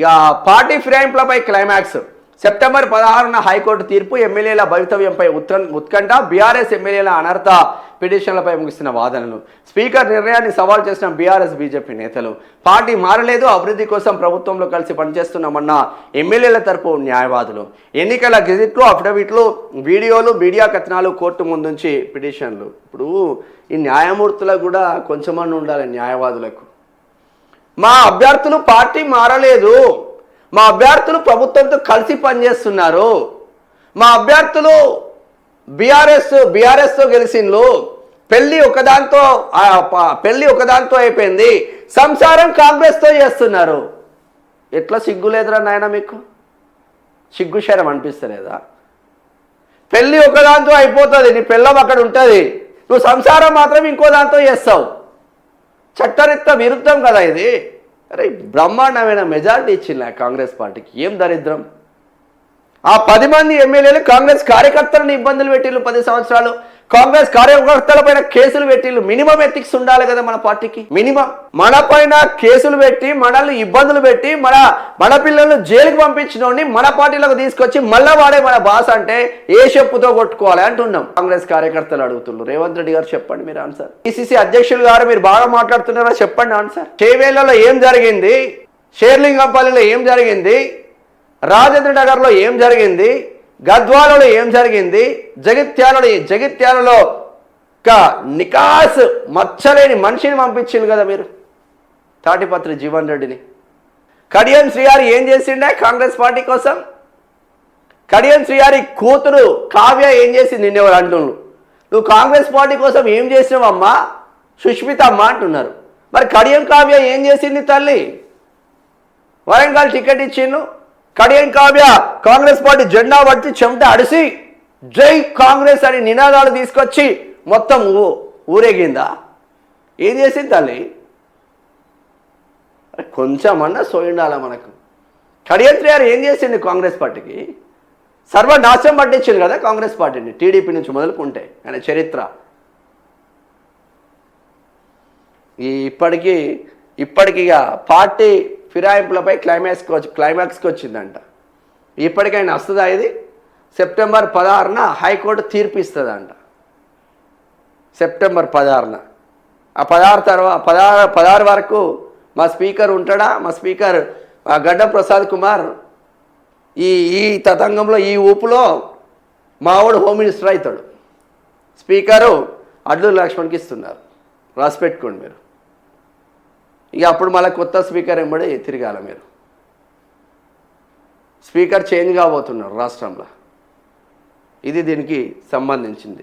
ఇక party ఫిరాయింపులపై climax. September 16న high court తీర్పు. ఎమ్మెల్యేల భవితవ్యంపై ఉత్కంఠ. బీఆర్ఎస్ ఎమ్మెల్యేల అనర్హత పిటిషన్లపై ముగిసిన వాదనలు. స్పీకర్ నిర్ణయాన్ని సవాల్ చేసిన బీఆర్ఎస్ బీజేపీ నేతలు. పార్టీ మారలేదు, అభివృద్ధి కోసం ప్రభుత్వంలో కలిసి పనిచేస్తున్నామన్న ఎమ్మెల్యేల తరపు న్యాయవాదులు. ఎన్నికల గెజిట్లు, అఫిడవిట్లు, వీడియోలు, మీడియా కథనాలు కోర్టు ముందుంచి పిటిషన్లు. ఇప్పుడు ఈ న్యాయమూర్తులకు కూడా కొంచెమన్నా ఉండాలి. న్యాయవాదులకు మా అభ్యర్థులు పార్టీ మారలేదు, మా అభ్యర్థులు ప్రభుత్వంతో కలిసి పనిచేస్తున్నారు, మా అభ్యర్థులు బీఆర్ఎస్తో గెలిచిండ్రు, పెళ్ళి ఒకదాంతో అయిపోయింది, సంసారం కాంగ్రెస్తో చేస్తున్నారు. ఎట్లా సిగ్గులేదురా నాయన మీకు? సిగ్గు శరం అనిపిస్తలేదా? పెళ్ళి ఒకదాంతో అయిపోతుంది, నీ పెళ్ళం అక్కడ ఉంటుంది, నువ్వు సంసారం మాత్రం ఇంకో దాంతో చేస్తావు. చట్టరీత్యా విరుద్ధం కదా ఇది. అరే బ్రహ్మాండమైన మెజారిటీ ఇచ్చింది కాంగ్రెస్ పార్టీకి. ఏం దరిద్రం! ఆ 10 మంది ఎమ్మెల్యేలు కాంగ్రెస్ కార్యకర్తలను ఇబ్బందులు పెట్టిళ్ళు. 10 సంవత్సరాలు కాంగ్రెస్ కార్యకర్తల పైన కేసులు పెట్టిళ్ళు. మినిమం ఎథిక్స్ ఉండాలి కదా మన పార్టీకి. మినిమం మన పైన కేసులు పెట్టి, మనల్ని ఇబ్బందులు పెట్టి, మన పిల్లలను జైలుకి పంపించినోడిని మన పార్టీలకు తీసుకొచ్చి మళ్ళా వాడే మన బాస్ అంటే ఏ చెప్పుతో కొట్టుకోవాలి అంటున్నాం. కాంగ్రెస్ కార్యకర్తలు అడుగుతున్నారు. రేవంత్ రెడ్డి గారు చెప్పండి మీరు ఆన్సర్. పిసిసి అధ్యక్షులు గారు మీరు బాగా మాట్లాడుతున్నారా, చెప్పండి ఆన్సర్. చేవేళ్లలో ఏం జరిగింది, షేర్లింగంపల్లిలో ఏం జరిగింది, రాజేంద్ర నగర్లో ఏం జరిగింది, గద్వాలలో ఏం జరిగింది, జగిత్యాలలో నికాస్ మచ్చలేని మనిషిని పంపించింది కదా మీరు, తాటిపత్రి జీవన్ రెడ్డిని. కడియం శ్రీహారి ఏం చేసిండే కాంగ్రెస్ పార్టీ కోసం? కడియం శ్రీహారి కూతురు కావ్య ఏం చేసింది నిన్నెవరు అంటున్నారు. నువ్వు కాంగ్రెస్ పార్టీ కోసం ఏం చేసినావమ్మా సుష్మిత అమ్మ అంటున్నారు. మరి కడియం కావ్య ఏం చేసింది తల్లి? వరంగల్ టికెట్ ఇచ్చిండు. కడియం కావ్య కాంగ్రెస్ పార్టీ జెండా పట్టి చెమట అడిసి జై కాంగ్రెస్ అని నినాదాలు తీసుకొచ్చి మొత్తం ఊరేగిందా? ఏం చేసింది తల్లి? కొంచెమన్నా సోయిండాలా మనకు. కడియం శ్రీహారి ఏం చేసింది కాంగ్రెస్ పార్టీకి? సర్వనాశనం పట్టించింది కదా కాంగ్రెస్ పార్టీని, టీడీపీ నుంచి మొదలుకుంటే ఆయన చరిత్ర. ఇప్పటికీ పార్టీ ఫిరాయింపులపై క్లైమాక్స్కి వచ్చిందంట. ఇప్పటికైనా వస్తుందా ఇది? సెప్టెంబర్ 16న హైకోర్టు తీర్పు ఇస్తుందంట. సెప్టెంబర్ 16న. ఆ 16 వరకు మా స్పీకర్ ఉంటాడా? మా స్పీకర్ గడ్డం ప్రసాద్ కుమార్ ఈ తతంగంలో, ఈ ఊపులో మావాడు హోమ్ మినిస్టర్ అవుతాడు. స్పీకరు అడ్లూరి లక్ష్మణ్కి ఇస్తున్నారు, రాసి పెట్టుకోండి మీరు. ఇక అప్పుడు మళ్ళీ కొత్త స్పీకర్ ఎంబడి తిరగాల మీరు. స్పీకర్ చేంజ్ కాబోతున్నారు రాష్ట్రంలో. ఇది దీనికి సంబంధించింది.